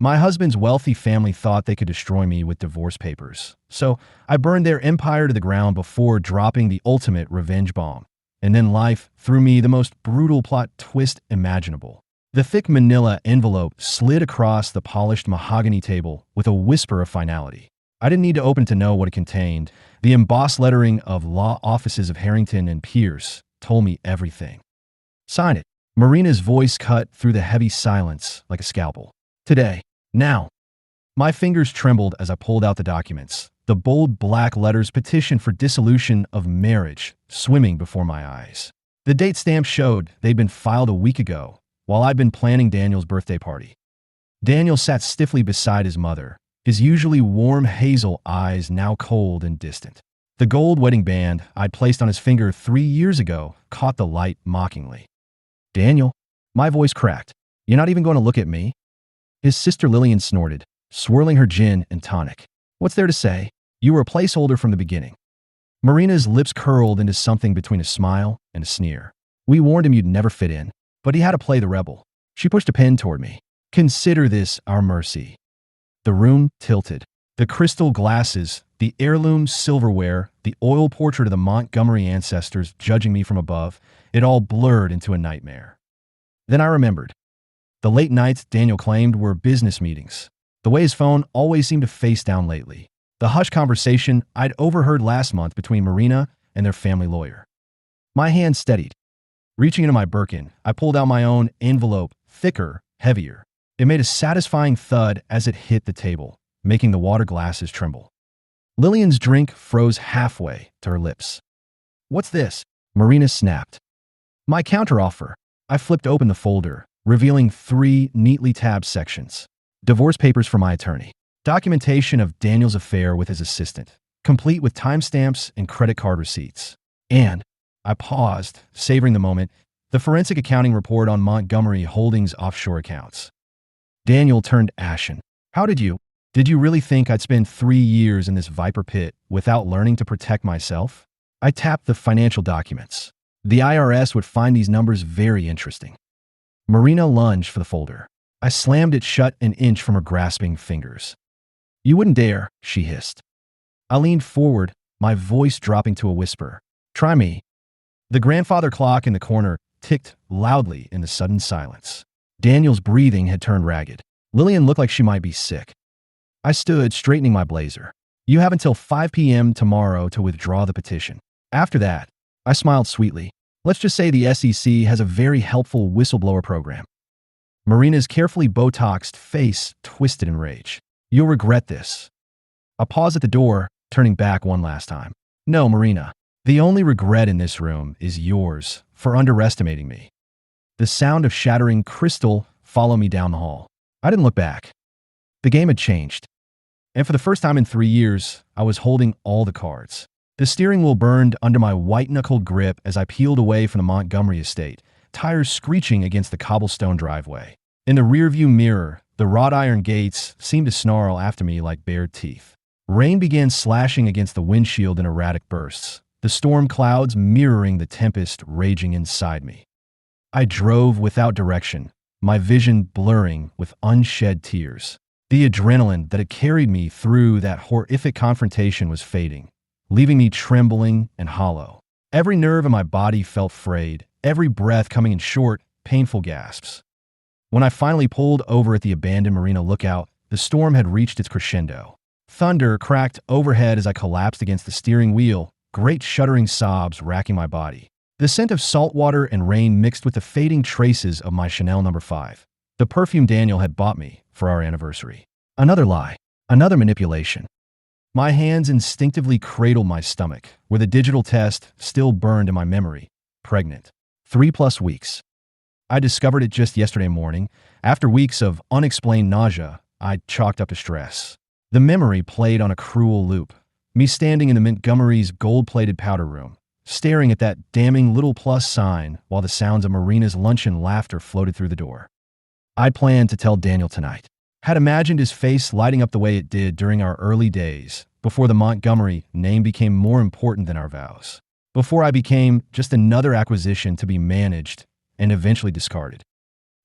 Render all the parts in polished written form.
My husband's wealthy family thought they could destroy me with divorce papers, so I burned their empire to the ground before dropping the ultimate revenge bomb. And then life threw me the most brutal plot twist imaginable. The thick manila envelope slid across the polished mahogany table with a whisper of finality. I didn't need to open to know what it contained. The embossed lettering of law offices of Harrington and Pierce told me everything. Sign it. Marina's voice cut through the heavy silence like a scalpel. Today. Now. My fingers trembled as I pulled out the documents. The bold black letters petition for dissolution of marriage swimming before my eyes. The date stamp showed they'd been filed a week ago, while I'd been planning Daniel's birthday party. Daniel sat stiffly beside his mother, his usually warm hazel eyes now cold and distant. The gold wedding band I'd placed on his finger 3 years ago caught the light mockingly. Daniel, my voice cracked. You're not even going to look at me? His sister Lillian snorted, swirling her gin and tonic. What's there to say? You were a placeholder from the beginning. Marina's lips curled into something between a smile and a sneer. We warned him you'd never fit in, but he had to play the rebel. She pushed a pen toward me. Consider this our mercy. The room tilted. The crystal glasses, the heirloom silverware, the oil portrait of the Montgomery ancestors judging me from above, it all blurred into a nightmare. Then I remembered. The late nights Daniel claimed were business meetings. The way his phone always seemed to face down lately. The hushed conversation I'd overheard last month between Marina and their family lawyer. My hand steadied. Reaching into my Birkin, I pulled out my own envelope, thicker, heavier. It made a satisfying thud as it hit the table, making the water glasses tremble. Lillian's drink froze halfway to her lips. What's this? Marina snapped. My counteroffer. I flipped open the folder, revealing 3 neatly tabbed sections. Divorce papers for my attorney. Documentation of Daniel's affair with his assistant, complete with timestamps and credit card receipts. And, I paused, savoring the moment, the forensic accounting report on Montgomery Holdings offshore accounts. Daniel turned ashen. How did you really think I'd spend 3 years in this viper pit without learning to protect myself? I tapped the financial documents. The IRS would find these numbers very interesting. Marina lunged for the folder. I slammed it shut an inch from her grasping fingers. You wouldn't dare, she hissed. I leaned forward, my voice dropping to a whisper. Try me. The grandfather clock in the corner ticked loudly in the sudden silence. Daniel's breathing had turned ragged. Lillian looked like she might be sick. I stood, straightening my blazer. You have until 5 p.m. tomorrow to withdraw the petition. After that, I smiled sweetly. Let's just say the SEC has a very helpful whistleblower program. Marina's carefully Botoxed face twisted in rage. You'll regret this. I paused at the door, turning back one last time. No, Marina. The only regret in this room is yours for underestimating me. The sound of shattering crystal followed me down the hall. I didn't look back. The game had changed. And for the first time in 3 years, I was holding all the cards. The steering wheel burned under my white-knuckled grip as I peeled away from the Montgomery estate, tires screeching against the cobblestone driveway. In the rearview mirror, the wrought iron gates seemed to snarl after me like bared teeth. Rain began slashing against the windshield in erratic bursts, the storm clouds mirroring the tempest raging inside me. I drove without direction, my vision blurring with unshed tears. The adrenaline that had carried me through that horrific confrontation was fading, leaving me trembling and hollow. Every nerve in my body felt frayed, every breath coming in short, painful gasps. When I finally pulled over at the abandoned marina lookout, the storm had reached its crescendo. Thunder cracked overhead as I collapsed against the steering wheel, great shuddering sobs racking my body. The scent of salt water and rain mixed with the fading traces of my Chanel No. 5, the perfume Daniel had bought me for our anniversary. Another lie, another manipulation. My hands instinctively cradled my stomach, where the digital test still burned in my memory. Pregnant. 3+ weeks. I discovered it just yesterday morning. After weeks of unexplained nausea, I'd chalked up to stress. The memory played on a cruel loop. Me standing in the Montgomery's gold-plated powder room, staring at that damning little plus sign while the sounds of Marina's luncheon laughter floated through the door. I'd planned to tell Daniel tonight. Had imagined his face lighting up the way it did during our early days, before the Montgomery name became more important than our vows. Before I became just another acquisition to be managed and eventually discarded.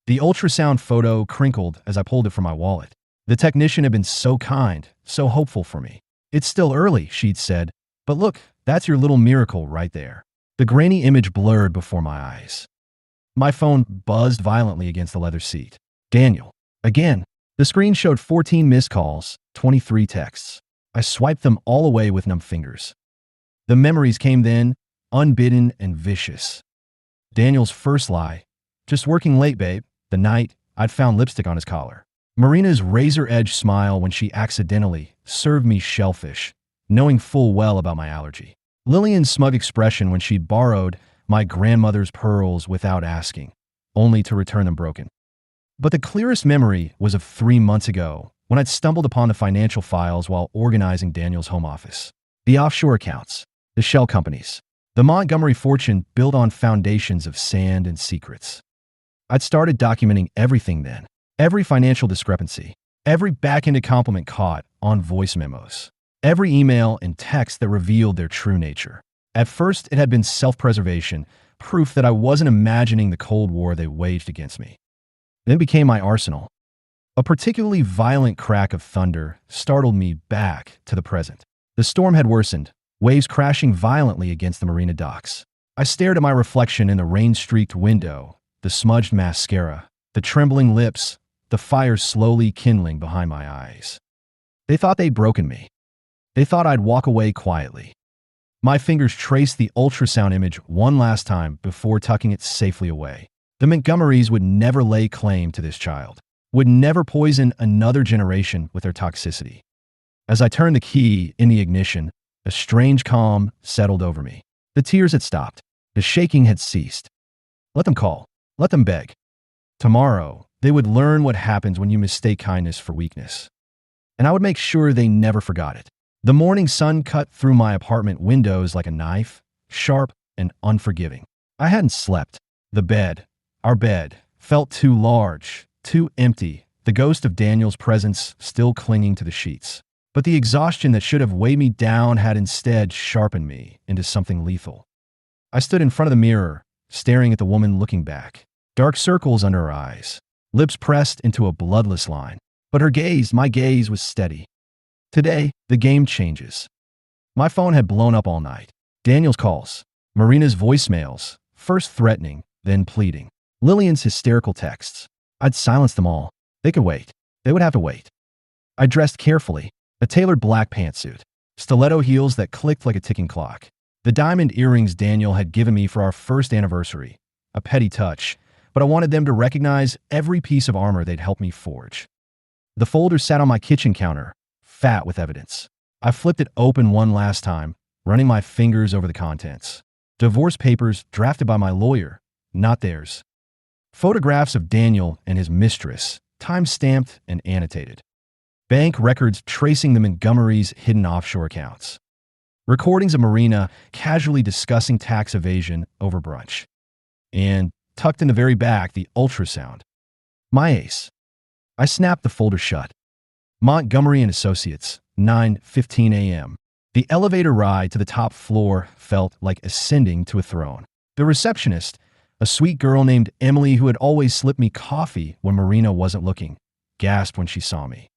The ultrasound photo crinkled as I pulled it from my wallet. The technician had been so kind, so hopeful for me. "It's still early," she'd said, "but look, that's your little miracle right there." The grainy image blurred before my eyes. My phone buzzed violently against the leather seat. Daniel. Again. The screen showed 14 missed calls, 23 texts. I swiped them all away with numb fingers. The memories came then, unbidden and vicious. Daniel's first lie. "Just working late, babe." The night I'd found lipstick on his collar. Marina's razor-edge smile when she accidentally served me shellfish, knowing full well about my allergy. Lillian's smug expression when she'd borrowed my grandmother's pearls without asking, only to return them broken. But the clearest memory was of 3 months ago, when I'd stumbled upon the financial files while organizing Daniel's home office. The offshore accounts, the shell companies, the Montgomery fortune built on foundations of sand and secrets. I'd started documenting everything then, every financial discrepancy, every backhanded compliment caught on voice memos, every email and text that revealed their true nature. At first, it had been self-preservation, proof that I wasn't imagining the Cold War they waged against me. Then it became my arsenal. A particularly violent crack of thunder startled me back to the present. The storm had worsened, waves crashing violently against the marina docks. I stared at my reflection in the rain-streaked window, the smudged mascara, the trembling lips, the fire slowly kindling behind my eyes. They thought they'd broken me. They thought I'd walk away quietly. My fingers traced the ultrasound image one last time before tucking it safely away. The Montgomerys would never lay claim to this child, would never poison another generation with their toxicity. As I turned the key in the ignition, a strange calm settled over me. The tears had stopped. The shaking had ceased. Let them call. Let them beg. Tomorrow, they would learn what happens when you mistake kindness for weakness. And I would make sure they never forgot it. The morning sun cut through my apartment windows like a knife, sharp and unforgiving. I hadn't slept. The bed, our bed, felt too large, too empty, the ghost of Daniel's presence still clinging to the sheets. But the exhaustion that should have weighed me down had instead sharpened me into something lethal. I stood in front of the mirror, staring at the woman looking back. Dark circles under her eyes, lips pressed into a bloodless line. But her gaze, my gaze, was steady. Today, the game changes. My phone had blown up all night. Daniel's calls, Marina's voicemails, first threatening, then pleading. Lillian's hysterical texts. I'd silenced them all. They could wait. They would have to wait. I dressed carefully, a tailored black pantsuit, stiletto heels that clicked like a ticking clock. The diamond earrings Daniel had given me for our first anniversary. A petty touch, but I wanted them to recognize every piece of armor they'd helped me forge. The folder sat on my kitchen counter, fat with evidence. I flipped it open one last time, running my fingers over the contents. Divorce papers drafted by my lawyer, not theirs. Photographs of Daniel and his mistress, time-stamped and annotated. Bank records tracing the Montgomerys' hidden offshore accounts. Recordings of Marina casually discussing tax evasion over brunch. And, tucked in the very back, the ultrasound. My ace. I snapped the folder shut. Montgomery and Associates, 9:15 a.m. The elevator ride to the top floor felt like ascending to a throne. The receptionist, a sweet girl named Emily who had always slipped me coffee when Marina wasn't looking, gasped when she saw me.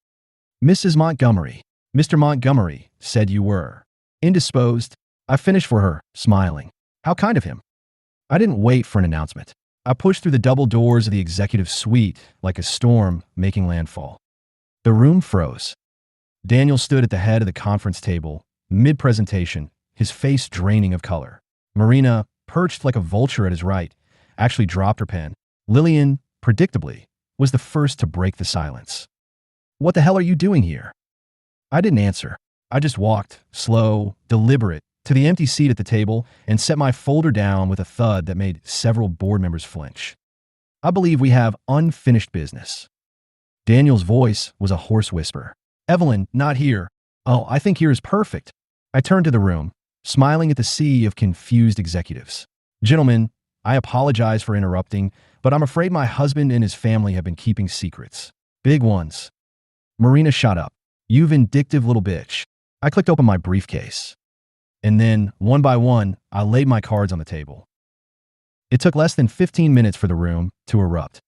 "Mrs. Montgomery, Mr. Montgomery said you were." Indisposed, I finished for her, smiling. How kind of him. I didn't wait for an announcement. I pushed through the double doors of the executive suite like a storm making landfall. The room froze. Daniel stood at the head of the conference table, mid-presentation, his face draining of color. Marina, perched like a vulture at his right, actually dropped her pen. Lillian, predictably, was the first to break the silence. "What the hell are you doing here?" I didn't answer. I just walked, slow, deliberate, to the empty seat at the table and set my folder down with a thud that made several board members flinch. "I believe we have unfinished business." Daniel's voice was a hoarse whisper. "Evelyn, not here." "Oh, I think here is perfect." I turned to the room, smiling at the sea of confused executives. "Gentlemen, I apologize for interrupting, but I'm afraid my husband and his family have been keeping secrets. Big ones." Marina shot up. "You vindictive little bitch." I clicked open my briefcase. And then, one by one, I laid my cards on the table. It took less than 15 minutes for the room to erupt.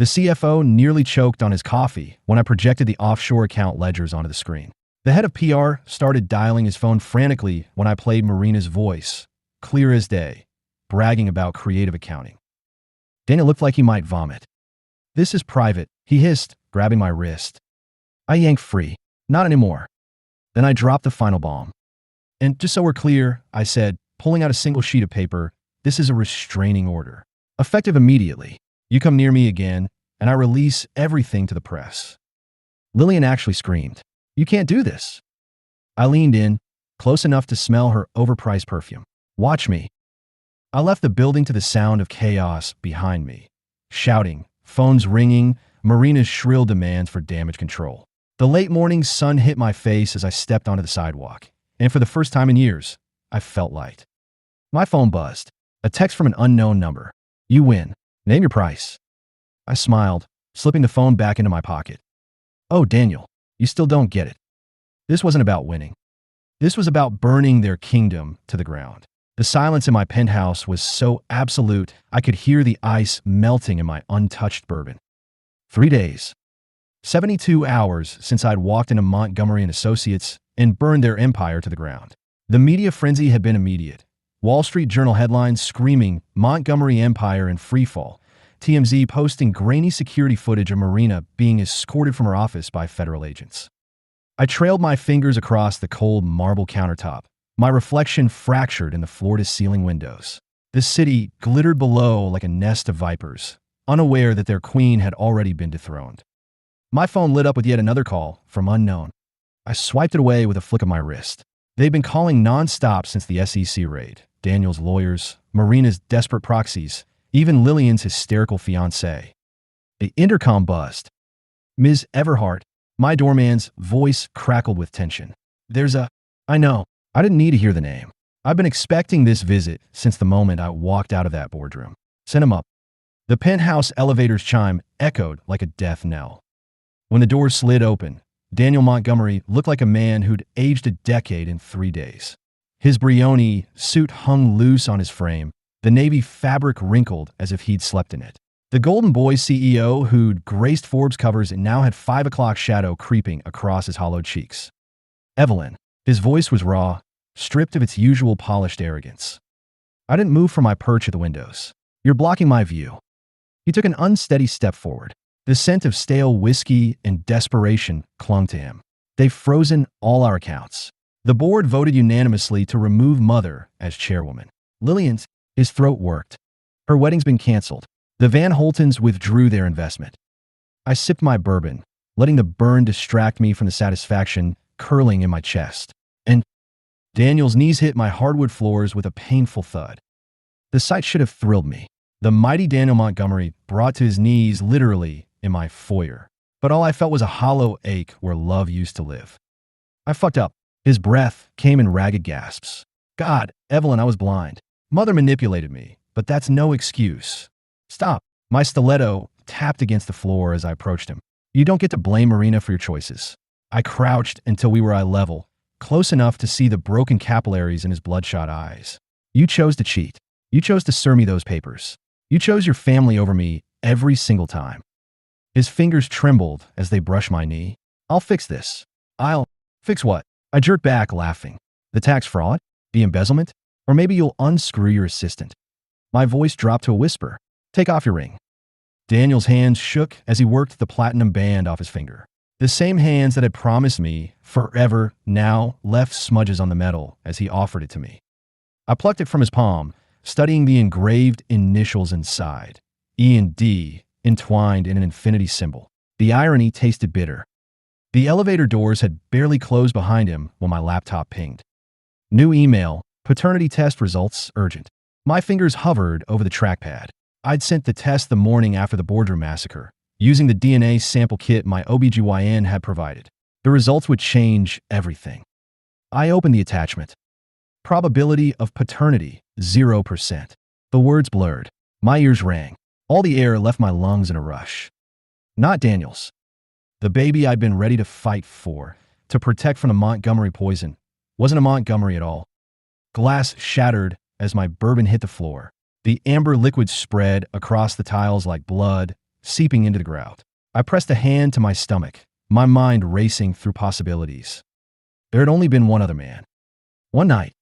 The CFO nearly choked on his coffee when I projected the offshore account ledgers onto the screen. The head of PR started dialing his phone frantically when I played Marina's voice, clear as day, bragging about creative accounting. Daniel looked like he might vomit. "This is private," he hissed, grabbing my wrist. I yanked free. "Not anymore." Then I dropped the final bomb. "And just so we're clear," I said, pulling out a single sheet of paper, "this is a restraining order. Effective immediately. You come near me again, and I release everything to the press." Lillian actually screamed, "You can't do this." I leaned in, close enough to smell her overpriced perfume. "Watch me." I left the building to the sound of chaos behind me. Shouting, phones ringing, Marina's shrill demands for damage control. The late morning sun hit my face as I stepped onto the sidewalk, and for the first time in years, I felt light. My phone buzzed. A text from an unknown number. "You win. Name your price." I smiled, slipping the phone back into my pocket. "Oh, Daniel, you still don't get it. This wasn't about winning. This was about burning their kingdom to the ground." The silence in my penthouse was so absolute, I could hear the ice melting in my untouched bourbon. 3 days. 72 hours since I'd walked into Montgomery & Associates and burned their empire to the ground. The media frenzy had been immediate. Wall Street Journal headlines screaming Montgomery Empire in freefall. TMZ posting grainy security footage of Marina being escorted from her office by federal agents. I trailed my fingers across the cold marble countertop, my reflection fractured in the floor-to-ceiling windows. The city glittered below like a nest of vipers, unaware that their queen had already been dethroned. My phone lit up with yet another call from unknown. I swiped it away with a flick of my wrist. They'd been calling non-stop since the SEC raid. Daniel's lawyers, Marina's desperate proxies, even Lillian's hysterical fiancé. The intercom buzzed. "Ms. Everhart," my doorman's voice crackled with tension. I know. I didn't need to hear the name. I've been expecting this visit since the moment I walked out of that boardroom. Send him up." The penthouse elevator's chime echoed like a death knell. When the doors slid open, Daniel Montgomery looked like a man who'd aged a decade in 3 days. His Brioni suit hung loose on his frame, the navy fabric wrinkled as if he'd slept in it. The Golden Boy CEO who'd graced Forbes covers and now had 5 o'clock shadow creeping across his hollowed cheeks. "Evelyn." His voice was raw, stripped of its usual polished arrogance. I didn't move from my perch at the windows. "You're blocking my view." He took an unsteady step forward. The scent of stale whiskey and desperation clung to him. "They've frozen all our accounts. The board voted unanimously to remove Mother as chairwoman. Lillian's," his throat worked. "Her wedding's been canceled. The Van Holtens withdrew their investment." I sipped my bourbon, letting the burn distract me from the satisfaction curling in my chest. And Daniel's knees hit my hardwood floors with a painful thud. The sight should have thrilled me. The mighty Daniel Montgomery brought to his knees literally in my foyer. But all I felt was a hollow ache where love used to live. I fucked up. His breath came in ragged gasps. "God, Evelyn, I was blind. Mother manipulated me, but that's no excuse." "Stop." My stiletto tapped against the floor as I approached him. "You don't get to blame Marina for your choices." I crouched until we were eye level, close enough to see the broken capillaries in his bloodshot eyes. "You chose to cheat. You chose to serve me those papers. You chose your family over me every single time." His fingers trembled as they brushed my knee. "I'll fix this." "I'll fix what?" I jerked back, laughing. "The tax fraud? The embezzlement? Or maybe you'll unscrew your assistant." My voice dropped to a whisper. "Take off your ring." Daniel's hands shook as he worked the platinum band off his finger. The same hands that had promised me forever now left smudges on the metal as he offered it to me. I plucked it from his palm, studying the engraved initials inside. E and D entwined in an infinity symbol. The irony tasted bitter. The elevator doors had barely closed behind him when my laptop pinged. New email, paternity test results urgent. My fingers hovered over the trackpad. I'd sent the test the morning after the boardroom massacre, using the DNA sample kit my OBGYN had provided. The results would change everything. I opened the attachment. Probability of paternity, 0%. The words blurred. My ears rang. All the air left my lungs in a rush. Not Daniel's. The baby I'd been ready to fight for, to protect from the Montgomery poison, wasn't a Montgomery at all. Glass shattered as my bourbon hit the floor. The amber liquid spread across the tiles like blood, seeping into the grout. I pressed a hand to my stomach, my mind racing through possibilities. There had only been one other man. One night.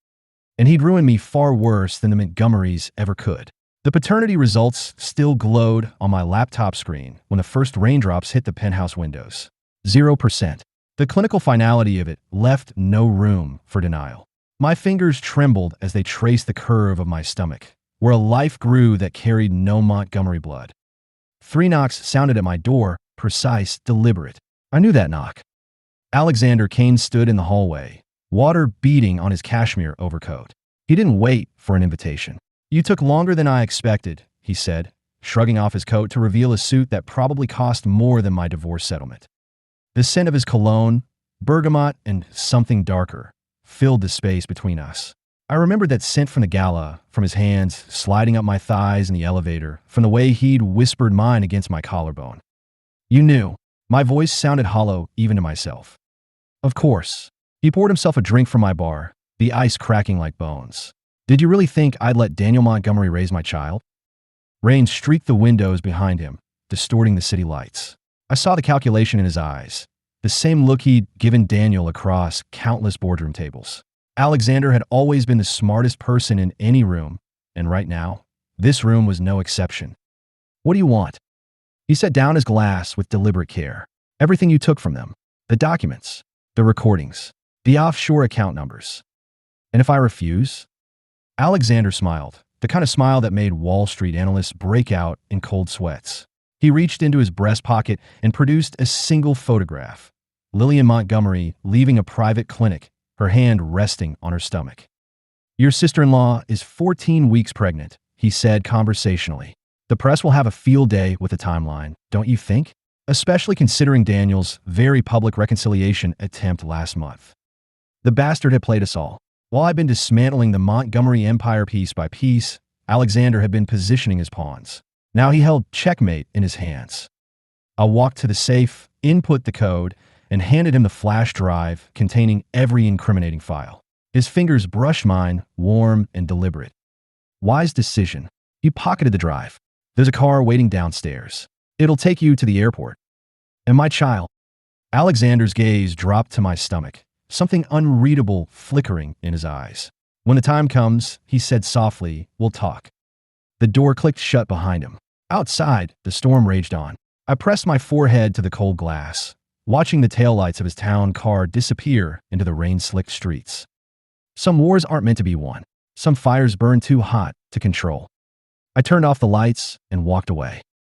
And he'd ruined me far worse than the Montgomerys ever could. The paternity results still glowed on my laptop screen when the first raindrops hit the penthouse windows. 0%. The clinical finality of it left no room for denial. My fingers trembled as they traced the curve of my stomach, where a life grew that carried no Montgomery blood. 3 knocks sounded at my door, precise, deliberate. I knew that knock. Alexander Kane stood in the hallway, water beading on his cashmere overcoat. He didn't wait for an invitation. "You took longer than I expected," he said, shrugging off his coat to reveal a suit that probably cost more than my divorce settlement. The scent of his cologne, bergamot and something darker, filled the space between us. I remembered that scent from the gala, from his hands sliding up my thighs in the elevator, from the way he'd whispered mine against my collarbone. "You knew." My voice sounded hollow even to myself. "Of course." He poured himself a drink from my bar, the ice cracking like bones. "Did you really think I'd let Daniel Montgomery raise my child?" Rain streaked the windows behind him, distorting the city lights. I saw the calculation in his eyes, the same look he'd given Daniel across countless boardroom tables. Alexander had always been the smartest person in any room, and right now, this room was no exception. "What do you want?" He set down his glass with deliberate care. "Everything you took from them. The documents, the recordings, the offshore account numbers. And if I refuse?" Alexander smiled, the kind of smile that made Wall Street analysts break out in cold sweats. He reached into his breast pocket and produced a single photograph. Lillian Montgomery leaving a private clinic, her hand resting on her stomach. "Your sister-in-law is 14 weeks pregnant," he said conversationally. "The press will have a field day with the timeline, don't you think? Especially considering Daniel's very public reconciliation attempt last month. The bastard had played us all. While I'd been dismantling the Montgomery empire piece by piece, Alexander had been positioning his pawns. Now he held checkmate in his hands. I walked to the safe, input the code, and handed him the flash drive containing every incriminating file. His fingers brushed mine, warm and deliberate. Wise decision. He pocketed the drive. "There's a car waiting downstairs. It'll take you to the airport." "And my child?" Alexander's gaze dropped to my stomach, something unreadable flickering in his eyes. "When the time comes," he said softly, "we'll talk." The door clicked shut behind him. Outside, the storm raged on. I pressed my forehead to the cold glass, watching the taillights of his town car disappear into the rain-slicked streets. Some wars aren't meant to be won. Some fires burn too hot to control. I turned off the lights and walked away.